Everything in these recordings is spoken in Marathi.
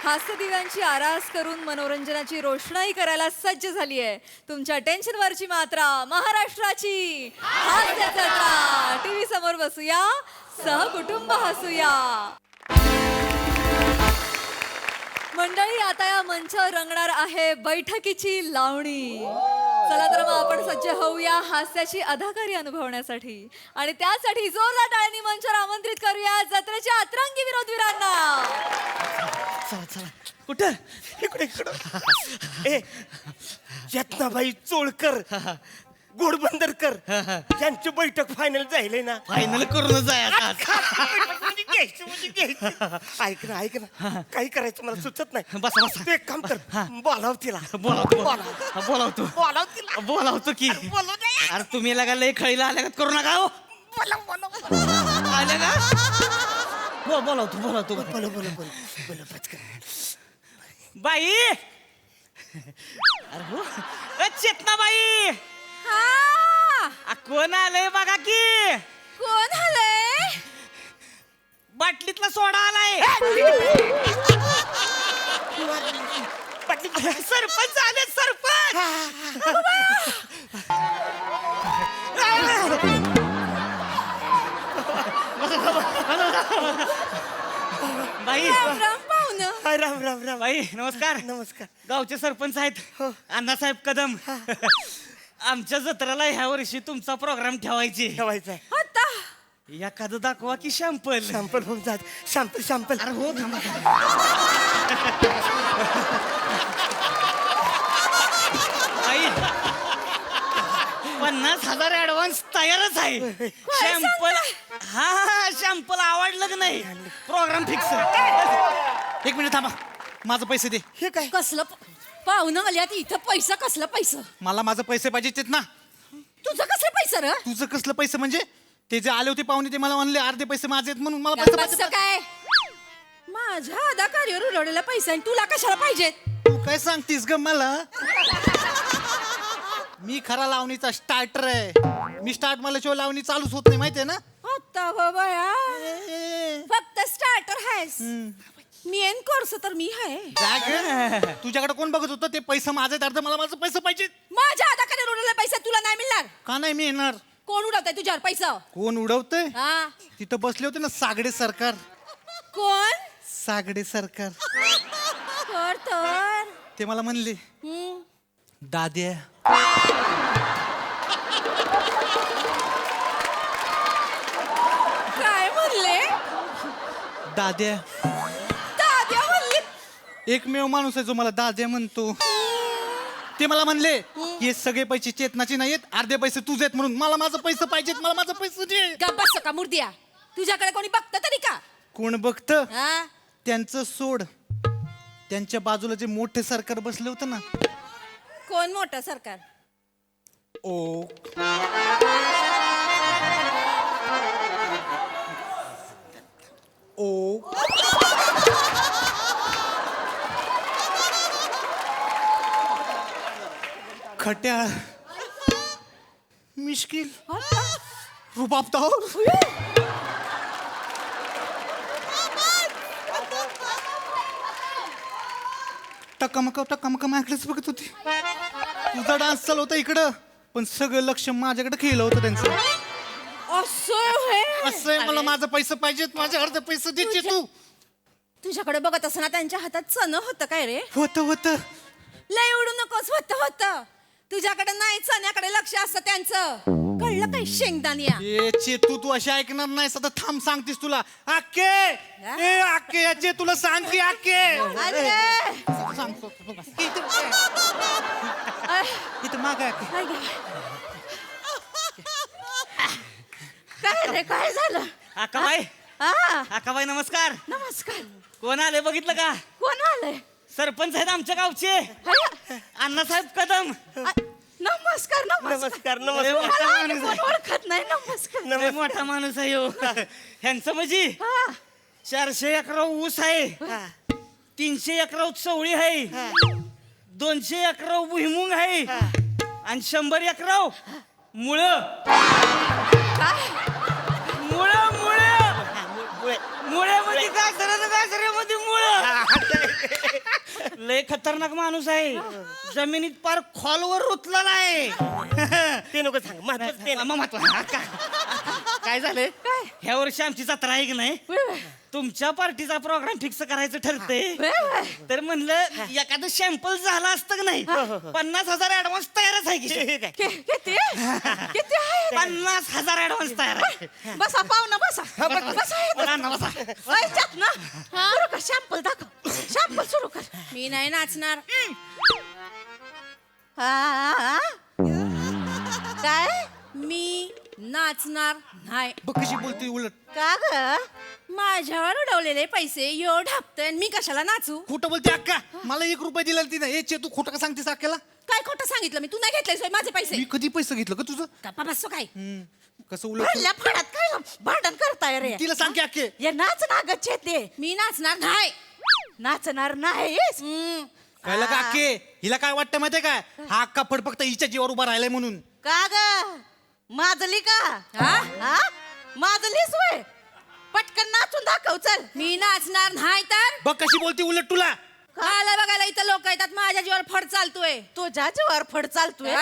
हास्य दिव्यांची आरास करून मनोरंजनाची रोषणाई करायला सज्ज झाली आहे तुमच्या टेन्शनवरची मात्रा महाराष्ट्राची हास्य जत्रा. टीव्ही समोर बसूया, सहकुटुंब हसूया. मंडळी, आता या मंचावर रंगणार आहे बैठकीची लावणी. चला तर मग आपण सज्ज होऊया हास्याची अदाकारी अनुभवण्यासाठी आणि त्यासाठी जोरदार टाळ्यांनी मंचावर आमंत्रित करूया जत्रेच्या अतरंगी विनोदवीरांना. चला चला. कुठं इकडे इकडं. ए यत्नाबाई चोळकर, गोडबंदरकर यांची बैठक फायनल झाली ना. फायनल करून जायचं. ऐक ना ऐक ना, काही करायचं मला सुचत नाही. बसा बसा. तू एक काम कर, बोलाव तिला. बोलावतो बोलाव तिला. बोलावतो की. बोलव दे. अरे तुम्ही लगा लय खळीला आल्या करू नका हो. आल्या का बोलावतो बोलावतो बोल बोल बोल बोल पटकन. बाई. अरे हो चेतना बाई. कोण आलंय बघा की. कोण आलंय? बाटलीतला सोडा आलाय. सरपंच आले सरपंच. बाई. राम राम पाहुणं. हाय, राम राम राम. बाई नमस्कार. नमस्कार. गावचे सरपंच आहेत हो. अण्णासाहेब कदम. आमच्या जत्राला ह्या वर्षी तुमचा प्रोग्राम ठेवायची. ठेवायचं आहे. आता एखादं दाखवा की शॅम्पल. शॅम्पल होऊन जात. Sample sample. अरे हो थांबा. बाई 50,000 ऍडव्हान्स तयारच आहे. शॅम्पल. हा शॅम्पल आवडलं की नाही प्रोग्राम फिक्स. एक मिनिट थांबा, माझं पैसे दे. हे काय? कसलं पाहुणं आल्यात इथं पैसा कसलं पैसा? मला माझं पैसे पाहिजे ना. तुझं कसलं पैसा र? तुझं कसलं पैसे म्हणजे ते जे आले होते पाहुणे ते मला म्हणले अर्धे पैसे माझे आहेत म्हणून मला पैसे कसं पाहिजे. काय? माझ्या अदाकारीवर उडवलेला पैसा आणि तुला कशाला पाहिजेत? तू काय सांगतीस ग मला. मी खरा लावणीचा स्टार्टर आहे. मी स्टार्ट मला शिवाय लावणी चालूच होत नाही माहितीये ना. आता बाबा फक्त स्टार्टर आहेस. मेन कोर्स तर मी आहे. तुझ्याकडे कोण बघत होतं ते पैसे माझे अर्ध मला माझं पैसे पाहिजे. माझ्या अदाकारीवर उडवलेला पैसा तुला नाही मिळणार. का नाही मी येणार. कोण उडवताय तुझ्यावर पैसा? कोण उडवतंय? हा तिथं बसले होते ना सागडे सरकार. कोण? सागडे सरकार. तर ते मला म्हणले दाद्या काय म्हणले? दाद्या. दाद्या म्हणले. एकमेव माणूस आहे जो मला दाद्या म्हणतो. ते मला म्हणले हे सगळे पैसे चेतनाचे नाहीयेत, अर्धे पैसे तुझे आहेत म्हणून मला माझं पैसे पाहिजेत. मला माझं पैसे दे. गप्प बस का मुर्द्या. तुझ्याकडे कोणी बघतं तरी का? कोण बघतं? हा त्यांचं सोड. त्यांच्या बाजूला जे मोठे सरकार बसले होते ना. कोण मोठं सरकार? ओ ओ खट्याळ मिश्किल रुबाबदार टकामक ऐकलंच बघत होती. तुझा डान्स चालू होता इकडं पण सगळं लक्ष माझ्याकडे खेळलं होतं त्यांचं. असं आहे. मला माझं पैसे पाहिजेत. माझे अर्धे पैसे द्यायचे तू. तुझ्याकडे बघत असताना त्यांच्या हातात चण होतं काय रे? होत लय उडू नकोस. होत तुझ्याकडे नाही, चण्याकडे लक्ष असतं त्यांचं. कळलं काय शेंगदानिया? ए चेतू तू अशी ऐकणार नाही. सदा थांब सांगतेस तुला. आके ए आके याचे तुला सांग की आके. अरे सांगतो इथं माग आके. काय रे काय झालं? आकाबाई. हा आकाबाई नमस्कार. नमस्कार. कोण आले बघितलं का? कोण आलंय? सरपंच आहेत आमच्या गावचे अरे, अण्णासाहेब कदम. नमस्कार नमस्कार. नमस्कार नमस्कार. कोण ओळखत नाही. नमस्कार. लय मोठा माणूस आहे हो. ह्यांचं म्हणजे हा 400 एकर ऊस आहे, 300 एकर चवळी आहे, 200 एकर भुईमुंग आहे आणि 100 एकर मुळ. मुळ मुळ मुळे म्हणजे काय मध्ये मुळ. लय खतरनाक माणूस आहे जमिनीत पार खोलवर रुतलेला आहे ते नको सांग महत्वाचं ते नाही. काय झालंय ह्या वर्षी आमची जत्रा आहे की नाही तुमच्या पार्टीचा प्रोग्राम फिक्स करायचं ठरतंय तर म्हणलं एखादं सॅम्पल झालं असतं की नाही 50,000 ऍडव्हान्स तयारच आहे की हे काय? किती किती आहे 50,000 ऍडव्हान्स तयार आहे बसा पाहुणा बसा बसा ना, बसा. ऐच्यात ना सुरू कर शॅम्पल दाखव शॅम्पल सुरू कर मी नाही नाचणार काय मी नाचणार नाही बघ कशी बोलते उलट का ग माझ्यावर उडवलेले पैसे यो ढापतोय मी कशाला नाचू खोटं बोलते अक्का मला 1 रुपया दिला तिने हे तू खोटं का सांगतेस अक्काला काय खोटं सांगितलं मी तू नाही घेतले माझे पैसे मी कधी पैसे घेतलं का तुझं गप्पा बसतो काय कसं उलट भरल्या फडात काय भांडण करताय रे तिला सांग की अक्के ये नाच ना गच्छे ते मी नाचणार नाही नाचणार नाहीस कळलं का अक्के हिला काय वाटतं माहितीये काय हा अक्का फड फक्त हिच्या जीवावर उभा राहिलाय म्हणून का ग माजली का हा माजलीस वय पटकन नाचून दाखव चल मी नाचणार नाही तर बघ कशी बोलते उलट तुला आला बघायला इथं लोक येतात माझ्या जीवावर फड चालतोय तुझ्या जीवावर फड चालतोय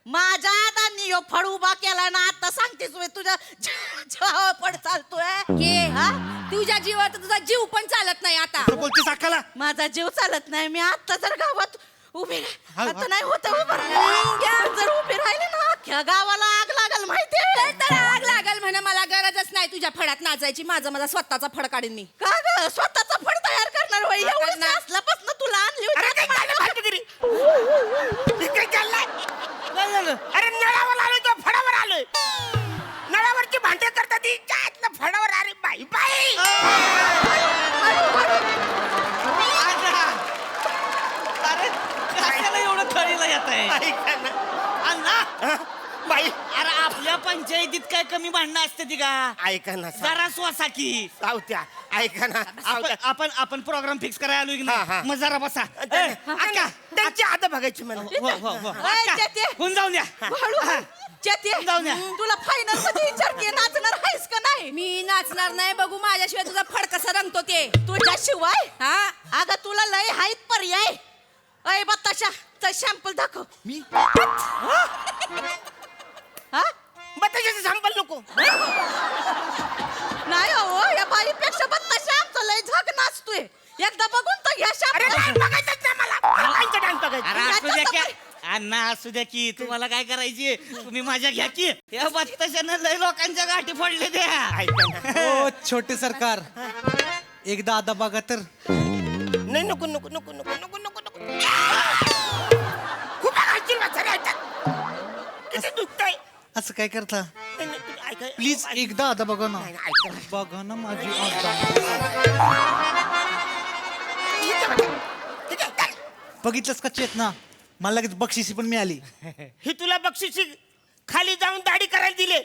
माझ्या आदांनी यो फड उभा केला ना आता सांगतेस वय तुझ्या जीवावर फड चालतोय तुझ्या जीवावर तर तुझा जीव पण चालत नाही आता खोटं बोलतेस अक्काला माझा जीव चालत नाही मी आता जर गावात उभी हा, आता नाही होत जर उभी राहिली ना अख्ख्या गावाला आग लागल माहितीये तर आग लागल म्हणे मला गरजच नाही तुझ्या फडात नाचायची माझा स्वतःचा फड काढीन मी का ग स्वतःचा फड तयार करणार वय एवढं असल्यापासून तुला आणली अरे काय होती झालं फालतूगिरी? हे काय चाललंय? काय झालं अरे नळावर आलोय तो फडावर आलोय नळावरची भांडे करतात ती त्यातलं फडावर अरे बाई बाई अरे कशाला एवढं थळीला येत आहे ऐका ना. अण्णा हा? बाई अरे आपल्या पंचायतीत काय कमी भांडणं असते ती का ऐका ना जरा स्वसा की सावत्या ऐका ना सावत्या. आपण प्रोग्राम फिक्स करायला आलोय की हा, हा. नाही मग जरा बसा अक्का त्यांची आता बघायची मला होऊन जाऊन द्या जाऊ द्या. तुला फायनल मध्ये विचारते नाचणार आहेस का नाही मी नाचणार नाही बघू माझ्याशिवाय तुझा फड कसा रंगतो ते तुझ्याशिवाय हा अगं तुला लय हायत पर्याय अय बताशा तर शॅम्पल दाखव मी हा बताशाचं संपल नको नाही हो या बाईपेक्षा बत्ताशा आमचं लय झग नाचतोय एकदा बघून तर घ्या अरे शॅम्पल डान्स बघायचंच ना मला डान्सचं डान्स बघायचं अरे असू द्या की अण्णा असू द्या की तुम्हाला काय करायची तुम्ही माझ्या घ्या की या बत्ताशानं लय लोकांच्या गाठी फोडले द्या ऐका ना ओ छोटे सरकार एकदा आता बघा तर नाही नको नको नको नको नको नको नको खूप आगायची वाचारे ऐकतात किती दुखतंय असं काय करता नाही, नाही, तुम्ही ऐका प्लीज एकदा आता बघा ना नाही, नाही, ऐका ना. बघा ना माझी आता इथं बघा. ठीक आहे, चल. बघितलंस का चेतना मला लगेच बक्षिसी पण मिळाली ही तुला बक्षिसी खाली जाऊन दाढी करायला दिले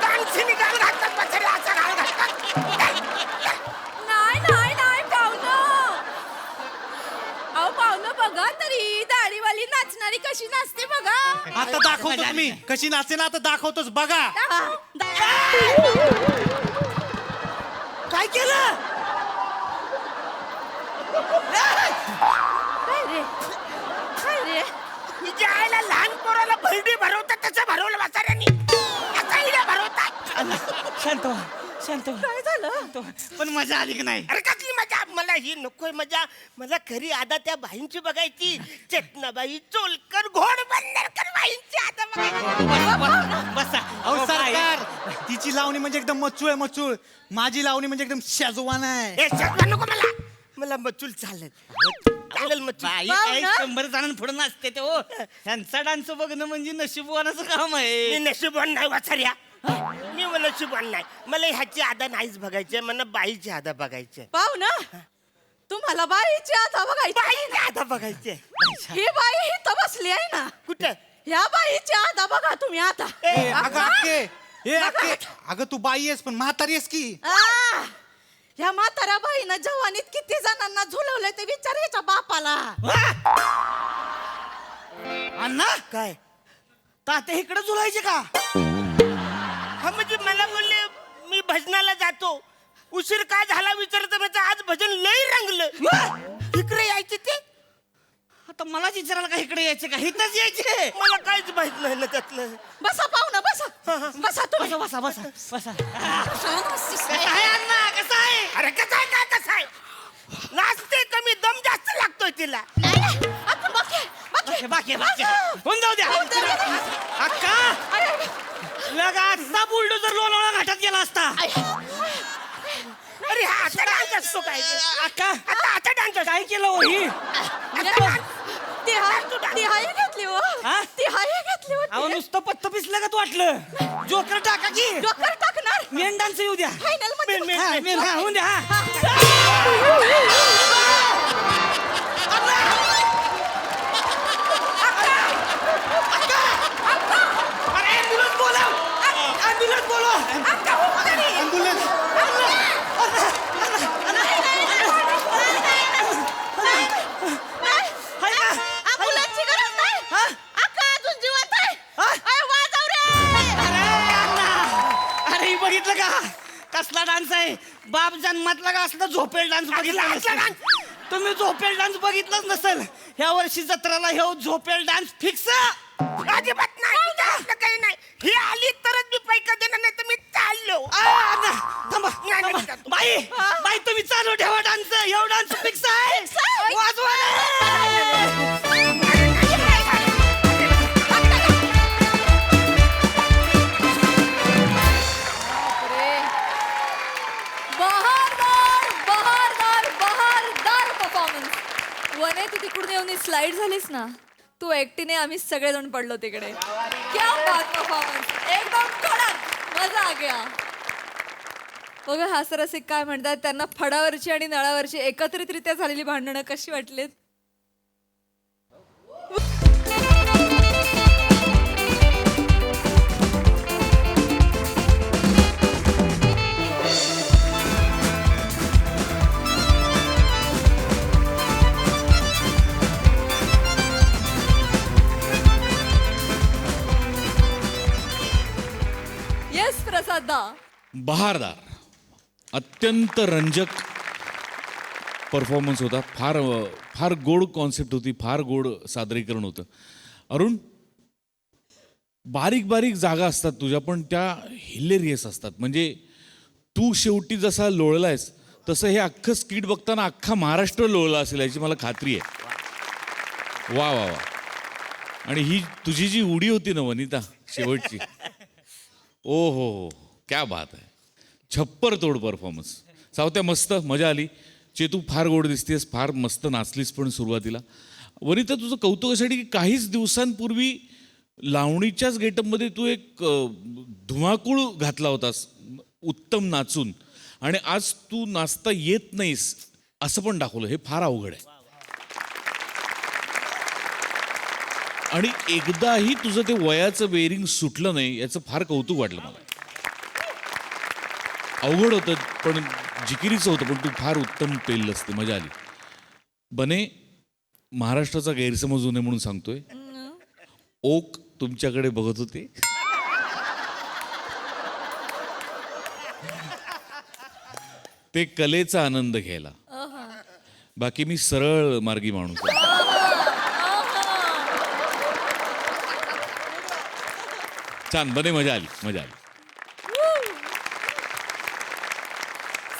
डान्सनी गाल घालतात बचारे असा गाल घालतात नाही नाही नाही पाहुणं अहो पाहुणं बघा तरी दाढीवाली नाचणारी कशी नाचते बघा आता दाखवतोच मी कशी नाचे ना आता दाखवतोच बघा काय केलं काय रे काय रे तिच्या आईला लहान पोराला भरडी भरवतात तसं भरवलं म्हाताऱ्यांनी असा इड्या भरवतात शांत व्हा, शांत व्हा. काय झालं शांत व्हा. पण मजा आली की नाही अरे कसली मजा मला ही नकोय मजा मला खरी आदा त्या बाईंची बघायची चेतनाबाई चोलकर घोड बंदरकर बाईंची आदा बघायची बसा अहो अहो, काय? सरकार तिची लावणी म्हणजे एकदम मचूळ आहे मचूळ माझी लावणी म्हणजे एकदम शेजवान आहे हे सगळं नको मला मचूल चालत चालेल मचूल बाई पाहू काही ना. 100 जणांना पुढे नाचते ते हो त्यांचा डान्स बघणं म्हणजे नशीबवानाचं काम मी आहे नशिबवान नाही वाचार्या मी नशिबवान नाही मला ह्याची आदा नाहीच बघायची मला बाईची आदा बघायची पाहू ना तुम्हाला बाईची आता बघायची बाईची आदा बघायची ही बाई इथं बसली आहे ना कुठं ह्या बाईची आता बघा तुम्ही आता ए, अगं अक्के ए अक्के अगं तू बाई आहेस पण म्हातारी आहेस की आ, ह्या म्हाताऱ्या बाईनं जवानीत किती जणांना झुलवलंय ते विचारायच्या बापाला अण्णा काय तात्या इकडे झुलायचे का हा म्हणजे मला बोलले मी भजनाला जातो उशीर काय झाला विचारत म्हणजे आज भजन लई रंगलं. इकडे यायचे ते आता मलाच विचारायला का इकडे यायचे का इथंच यायचे. मला काहीच माहित नाही ना त्यातलं. बसा पाहुणा बसा बसा तुम्ही बसा बसा बसा बसा. छान असतीस कसं रे. आहे अण्णा कसं आहे. अरे कसं आहे काय कसं आहे नाचते कमी दम जास्त लागतोय तिला. नाही नाही आपण बाकी बाकी कोण जाऊ द्या अक्का. लगा आजचा बुलडोजर लोणावळा घाटात गेला असता. अरे हा आता डान्स असतो काय ते? अक्का आता डान्स काय केलं हो ही. ती हाय घेतली हो हा? ती हाय घेतली अहो होती नुसतं पत्त पिसलं का तू वाटलं. जोकर टाका की डोक्यावर टाकणार मेन डान्स येऊ द्या. फायनल मध्ये हा, मेन हा होऊन द्या हा. अरे ॲम्ब्युलन्स बोलाव. ॲम्ब्युलन्स बोलाव. हाय का? अँब्युलन्सची गरज नाही हा? अक्का अजून जिवंत आहे हा? अरे वाजव रे अरे अण्णा. अरे ही बघितलं का कसला डान्स आहे. बाप जन्मातला का असला झोपेल डान्स बघितला असला नसेल. तुम्ही झोपेल डान्स बघितलाच नसेल. ह्या वर्षी जत्रेला हे झोपेल डान्स फिक्स. अजिबात नाही असलं काही नाही. ही आली तरच मी पैका देणार नाही तर मी चाललो. थांबा थांबा. बाई बाई तुम्ही चालू ठेवा डान्स. एवढा डान्स फिक्स आहे. वाजवा रे. बहारदार बहारदार बहारदार परफॉर्मन्स. वने तू तिकडून येऊन स्लाइड झालीस ना. तू एकटीने आम्ही सगळेजण पडलो तिकडे. क्या बात परफॉर्मन्स. एकदम कडक मजा आ गया. बघा हास्यरसिक काय म्हणतात त्यांना फडावरची आणि नळावरची एकत्रितरित्या झालेली भांडणं कशी वाटलीत. येस प्रसाद दा. बहारदार अत्यंत रंजक परफॉर्मन्स होता. फार फार गोड कॉन्सेप्ट होती. फार गोड सादरीकरण होतं. अरुण बारीक बारीक जागा असतात तुझ्या पण त्या हिलेरियस असतात. म्हणजे तू शेवटी जसा लोळलायस तसं हे अख्खं स्किट बघताना अख्खा महाराष्ट्र लोळला असेल याची मला खात्री आहे. वा वा वा. आणि ही तुझी जी उडी होती ना वनिता शेवटची ओ हो हो क्या बात आहे. छप्पर तोड परफॉर्मन्स. सावत्या मस्त मजा आली. चेतू फार गोड दिसतेस. फार मस्त नाचलीस पण सुरुवातीला. वनिता तुझं कौतुक यासाठी की काहीच दिवसांपूर्वी लावणीच्याच गेटअपमध्ये तू एक धुमाकूळ घातला होतास उत्तम नाचून आणि आज तू नाचता येत नाहीस असं पण दाखवलं. हे फार अवघड आहे. आणि एकदाही तुझं ते वयाचं बेरिंग सुटलं नाही याचं फार कौतुक वाटलं मला. अवघड होतं पण जिकिरीचं होतं पण तू फार उत्तम पेललंस. ते मजा आली. बने महाराष्ट्राचा गैरसमज होऊ नये म्हणून सांगतोय. ओक तुमच्याकडे बघत होते. ते कलेचा आनंद घ्यायला. बाकी मी सरळ मार्गी माणूस आहे. छान बने मजा आली मजा आली.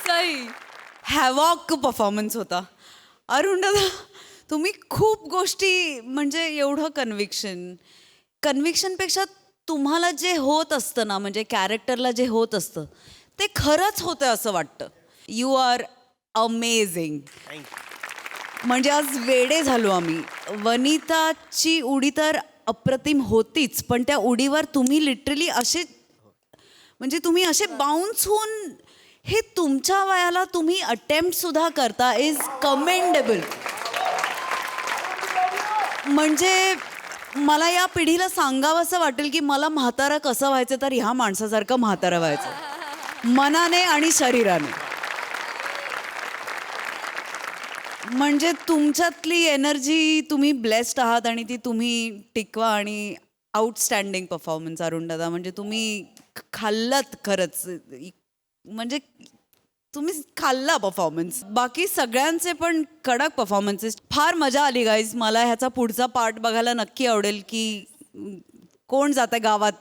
सई. हॅवॉक परफॉर्मन्स होता. अरुण दादा तुम्ही खूप गोष्टी म्हणजे एवढं कन्व्हिक्शनपेक्षा तुम्हाला जे होत असतं ना म्हणजे कॅरेक्टरला जे होत असतं ते खरंच होतं असं वाटतं. You are amazing. म्हणजे आज वेडे झालो आम्ही. वनिताची उडी तर अप्रतिम होतीच पण त्या उडीवर तुम्ही लिटरली असे म्हणजे तुम्ही असे बाउन्स होऊन हे तुमच्या वयाला तुम्ही अटेम्प्ट सुद्धा करता इज कमेंडेबल. म्हणजे मला या पिढीला सांगावंसं वाटेल की मला म्हातारा कसं व्हायचं तर ह्या माणसासारखं म्हातारा व्हायचं मनाने आणि शरीराने. म्हणजे तुमच्यातली एनर्जी तुम्ही ब्लेस्ड आहात आणि ती तुम्ही टिकवा. आणि आउटस्टँडिंग परफॉर्मन्स अरुण दादा. म्हणजे तुम्ही खाल्लात खरंच. म्हणजे तुम्ही खाल्ला परफॉर्मन्स. बाकी सगळ्यांचे पण कडक परफॉर्मन्सेस. फार मजा आली गाईज. मला ह्याचा पुढचा पार्ट बघायला नक्की आवडेल की कोण जातं गावात.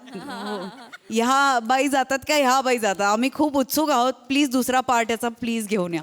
ह्या बाई जातात का ह्या बाई जातात. आम्ही खूप उत्सुक आहोत. प्लीज दुसरा पार्ट याचा प्लीज घेऊन या.